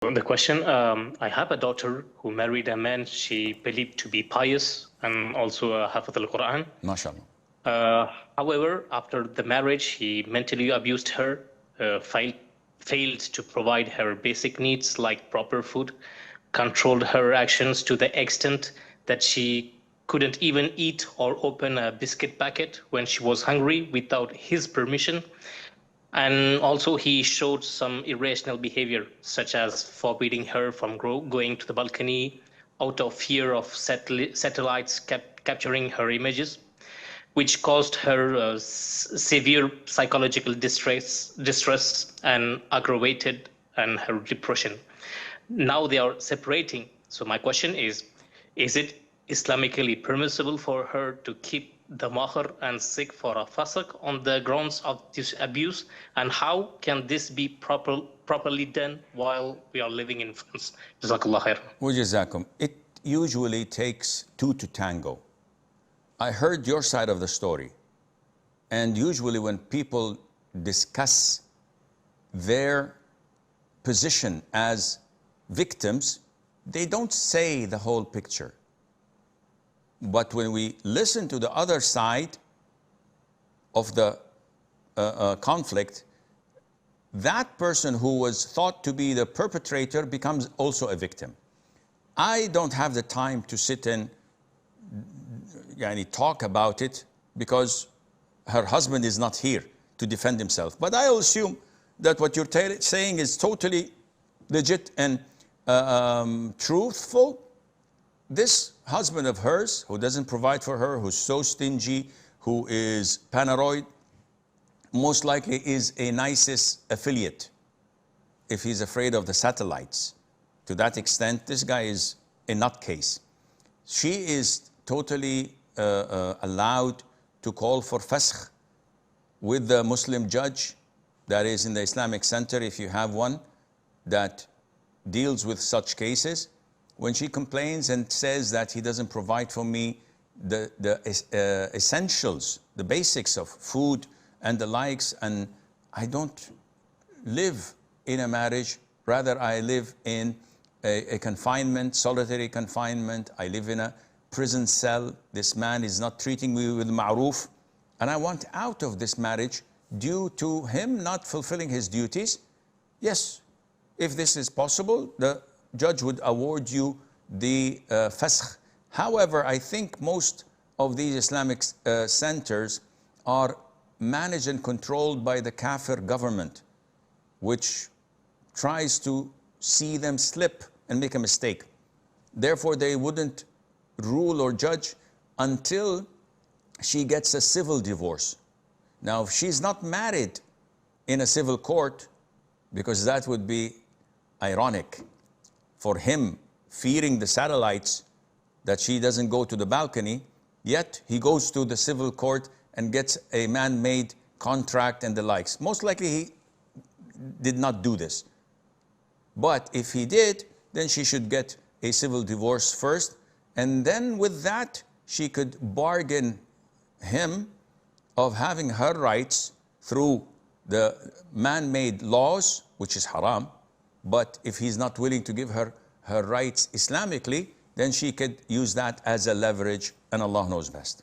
The question, I have a daughter who married a man she believed to be pious and also a Hafiz al-Quran. MashaAllah. However, after the marriage, he mentally abused her, failed to provide her basic needs like proper food, controlled her actions to the extent that she couldn't even eat or open a biscuit packet when she was hungry without his permission. And also he showed some irrational behavior, such as forbidding her from going to the balcony out of fear of satellites capturing her images, which caused her severe psychological distress and aggravated and her depression. Now they are separating. So my question is it Islamically permissible for her to keep the Mahr and seek for a fasq on the grounds of this abuse? And how can this be properly done while we are living in France? Jazakallah khair. Wajazakum. It usually takes two to tango. I heard your side of the story. And usually when people discuss their position as victims, they don't say the whole picture. But when we listen to the other side of the conflict, that person who was thought to be the perpetrator becomes also a victim. I don't have the time to sit and talk about it because her husband is not here to defend himself. But I assume that what you're saying is totally legit and truthful. This husband of hers, who doesn't provide for her, who's so stingy, who is paranoid, most likely is a ISIS affiliate if he's afraid of the satellites. To that extent, this guy is a nutcase. She is totally allowed to call for fasq with the Muslim judge that is in the Islamic Center, if you have one, that deals with such cases. When she complains and says that he doesn't provide for me the essentials, the basics of food and the likes, and I don't live in a marriage, rather I live in a confinement, solitary confinement, I live in a prison cell, this man is not treating me with ma'roof, and I want out of this marriage due to him not fulfilling his duties. Yes, if this is possible, the judge would award you the fasq. However, I think most of these Islamic centers are managed and controlled by the kafir government, which tries to see them slip and make a mistake. Therefore, they wouldn't rule or judge until she gets a civil divorce. Now, if she's not married in a civil court, because that would be ironic for him, fearing the satellites, that she doesn't go to the balcony, yet he goes to the civil court and gets a man-made contract and the likes. Most likely he did not do this. But if he did, then she should get a civil divorce first, and then with that, she could bargain him of having her rights through the man-made laws, which is haram. But if he's not willing to give her her rights Islamically, then she could use that as a leverage, and Allah knows best.